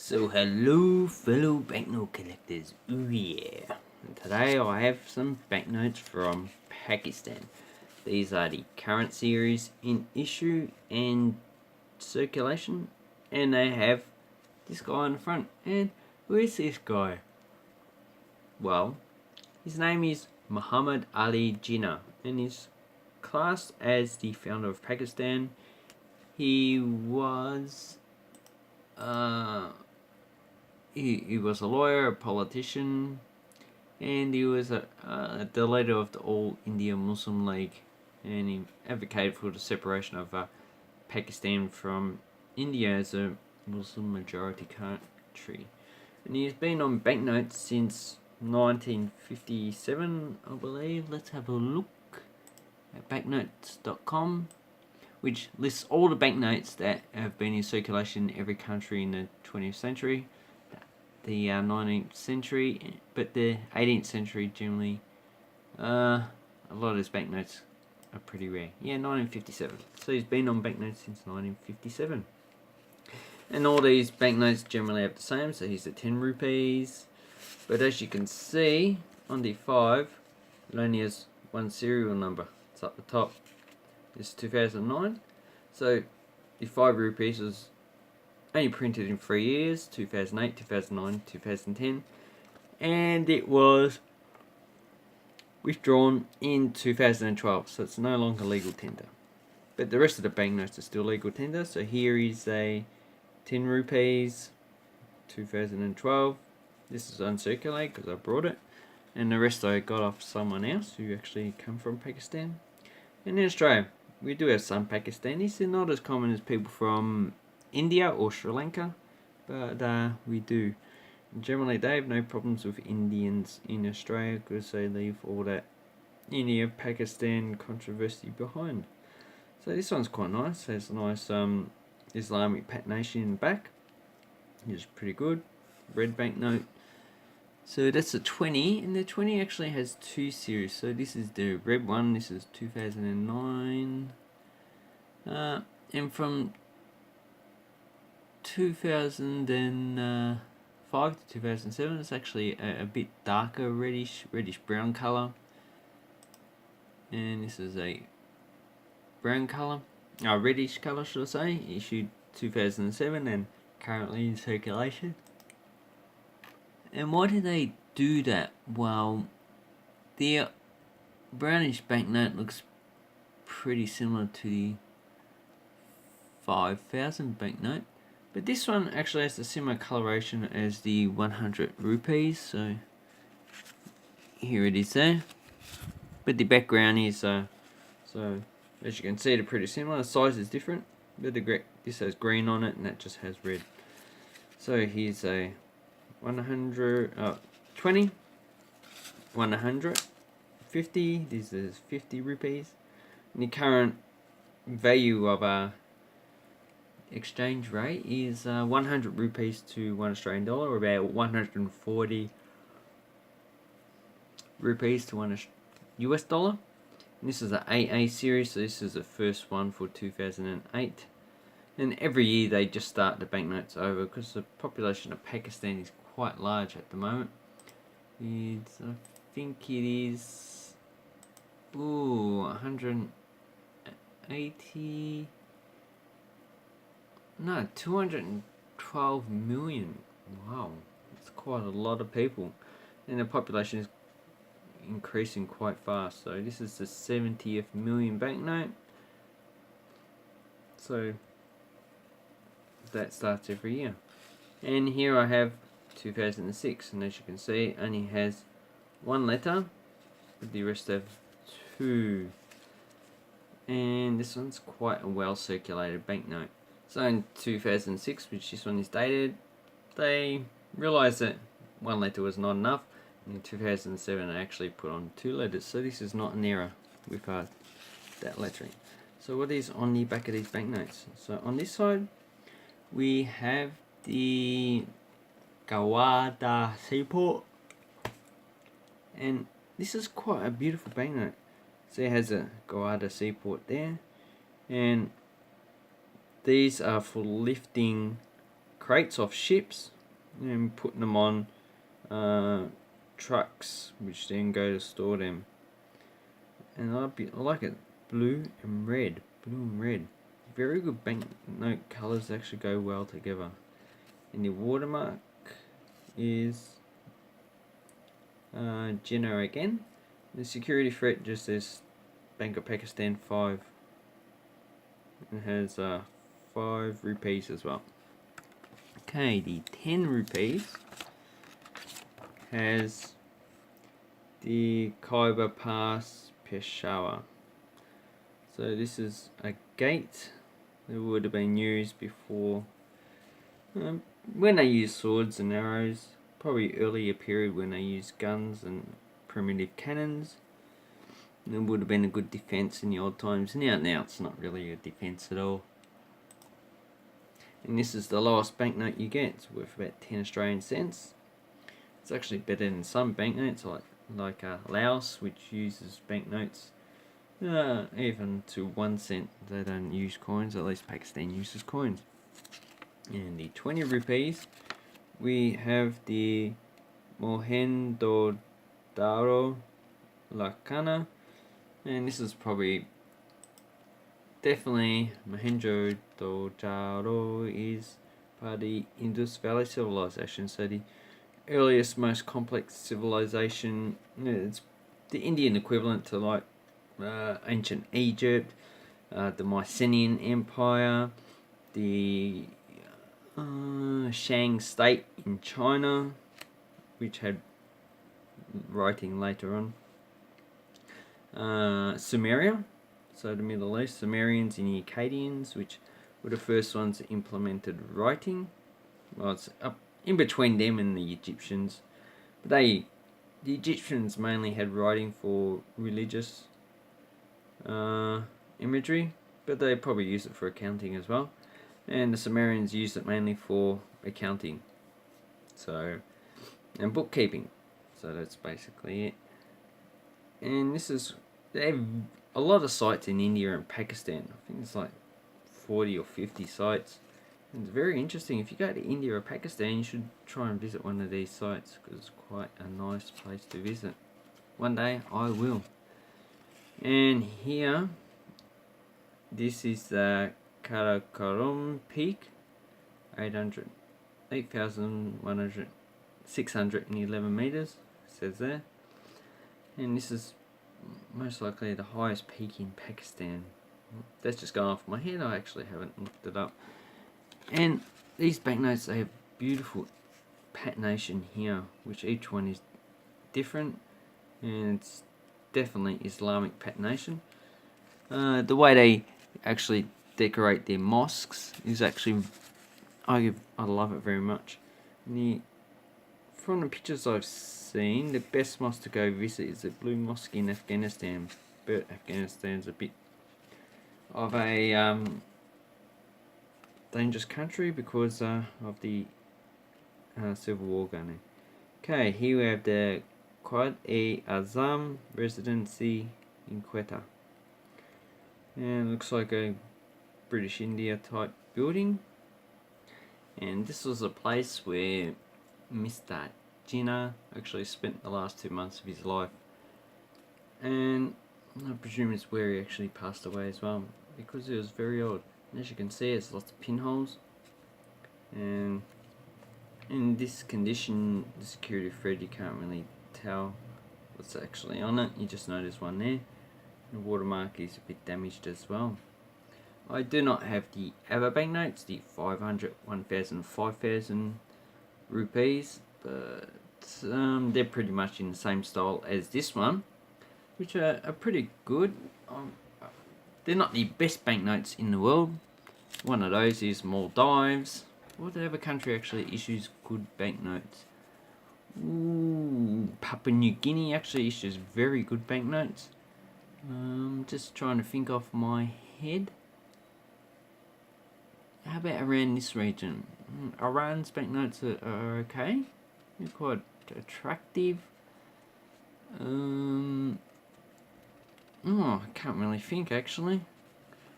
So hello fellow banknote collectors, ooh yeah. And today I have some banknotes from Pakistan. These are the current series in issue and circulation, and they have this guy on the front. And who is this guy? Well, his name is Muhammad Ali Jinnah, and he's classed as the founder of Pakistan. He was he was a lawyer, a politician, and he was the leader of the All India Muslim League, and he advocated for the separation of Pakistan from India as a Muslim majority country. And he's been on banknotes since 1957, I believe. Let's have a look at banknotes.com, which lists all the banknotes that have been in circulation in every country in the 20th century, the 19th century, but the 18th century generally. A lot of his banknotes are pretty rare. Yeah, 1957. So he's been on banknotes since 1957. And all these banknotes generally have the same. So here's the 10 rupees. But as you can see, on the 5, it only has one serial number. It's up the top. It's 2009. So the 5 rupees was only printed in 3 years, 2008, 2009, 2010, and it was withdrawn in 2012, so it's no longer legal tender. But the rest of the banknotes are still legal tender. So here is a 10 rupees, 2012. This is uncirculated because I brought it, and the rest I got off someone else who actually come from Pakistan. And in Australia, we do have some Pakistanis. They're not as common as people from India or Sri Lanka, but we do. Generally, they have no problems with Indians in Australia because they leave all that India-Pakistan controversy behind. So this one's quite nice. There's a nice Islamic patination in the back. It's pretty good. Red banknote. So that's a 20, and the 20 actually has 2 series. So this is the red one. This is 2009, and from 2005 to 2007, it's actually a bit darker, reddish brown color. And this is a brown color, reddish color, should I say, issued 2007 and currently in circulation. And why did they do that? Well, the brownish banknote looks pretty similar to the 5,000 banknote, but this one actually has a similar coloration as the 100 rupees. So here it is there, but the background is so as you can see, they're pretty similar. The size is different, but this has green on it and that just has red. So here's a 120, 150. This is 50 rupees. And the current value of exchange rate is 100 rupees to $1 Australian, or about 140 rupees to $1 US. And this is an AA series, so this is the first one for 2008. And every year they just start the banknotes over because the population of Pakistan is quite large at the moment. I think it is 180. No, 212 million. Wow, that's quite a lot of people, and the population is increasing quite fast. So this is the 70th million banknote. So that starts every year. And here I have 2006, and as you can see, it only has 1 letter, but the rest have 2. And this one's quite a well circulated banknote. So in 2006, which this one is dated, they realised that 1 letter was not enough. And in 2007, they actually put on 2 letters. So this is not an error with that lettering. So what is on the back of these banknotes? So on this side, we have the Gawada Seaport, and this is quite a beautiful banknote. So it has a Gawada Seaport there, and these are for lifting crates off ships and putting them on trucks, which then go to store them. And I like it blue and red. Blue and red. Very good banknote colours actually go well together. And the watermark is Jinnah again. The security threat just says Bank of Pakistan 5. It has 5 rupees as well. Okay, the 10 rupees has the Khyber Pass, Peshawar. So this is a gate that would have been used before when they used swords and arrows. Probably earlier period when they used guns and primitive cannons. And it would have been a good defence in the old times. Now it's not really a defence at all. And this is the lowest banknote you get. It's worth about 10 Australian cents. It's actually better than some banknotes like Laos, which uses banknotes even to 1 cent. They don't use coins, at least Pakistan uses coins. And the 20 rupees, we have the Mohenjo-daro Lakana, and this is probably definitely Mohenjo-daro is part of the Indus Valley civilization, so the earliest, most complex civilization. It's the Indian equivalent to like ancient Egypt, the Mycenaean Empire, the Shang state in China, which had writing later on. Sumeria, so the Middle East, Sumerians and the Akkadians, which were the first ones that implemented writing. Well, it's up in between them and the Egyptians, but the Egyptians mainly had writing for religious imagery, but they probably used it for accounting as well. And the Sumerians used it mainly for accounting, and bookkeeping. So that's basically it. And they have a lot of sites in India and Pakistan. I think it's like 40 or 50 sites. And it's very interesting. If you go to India or Pakistan, you should try and visit one of these sites because it's quite a nice place to visit. One day I will. And here, this is the Karakoram Peak, 8,611 meters, says there. And this is most likely the highest peak in Pakistan. That's just going off my head, I actually haven't looked it up. And these banknotes, they have beautiful patination here, which each one is different, and it's definitely Islamic patination. The way they actually decorate their mosques is actually, I love it very much. From the pictures I've seen, the best mosque to go visit is the Blue Mosque in Afghanistan, but Afghanistan's a bit of a dangerous country because of the civil war going on. Okay, here we have the Quaid-e-Azam residency in Quetta. And it looks like a British India type building. And this was a place where Mr. Jinnah actually spent the last 2 months of his life. And I presume it's where he actually passed away as well, because he was very old. As you can see, there's lots of pinholes. And in this condition, the security thread, you can't really tell what's actually on it. You just know there's one there. The watermark is a bit damaged as well. I do not have the other banknotes, the 500, 1,000, 5,000 rupees, but they're pretty much in the same style as this one, which are pretty good. They're not the best banknotes in the world. One of those is Maldives. What other country actually issues good banknotes? Ooh, Papua New Guinea actually issues very good banknotes. Just trying to think off my head. How about around this region? Iran's banknotes are okay. They're quite attractive. I can't really think actually.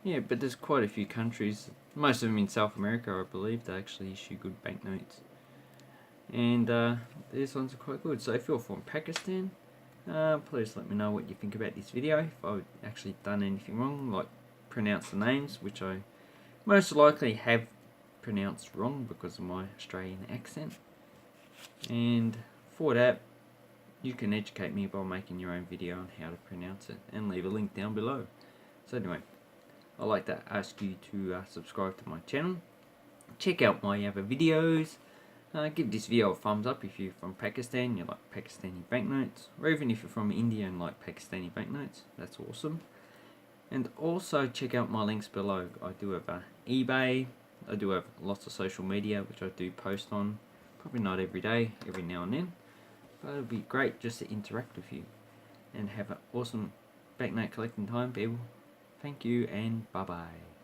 Yeah, but there's quite a few countries Most of them in South America, I believe, they actually issue good banknotes. And these ones are quite good. So if you're from Pakistan, please let me know what you think about this video. If I've actually done anything wrong, like pronounce the names, which I most likely have pronounced wrong because of my Australian accent. And for that, you can educate me by making your own video on how to pronounce it and leave a link down below. So anyway, I'd like to ask you to subscribe to my channel, check out my other videos, give this video a thumbs up if you're from Pakistan, you like Pakistani banknotes, or even if you're from India and like Pakistani banknotes, that's awesome. And also check out my links below. I do have eBay, I do have lots of social media which I do post on, probably not every day, every now and then, but it'll be great just to interact with you and have an awesome banknote collecting time, people. Thank you and bye bye.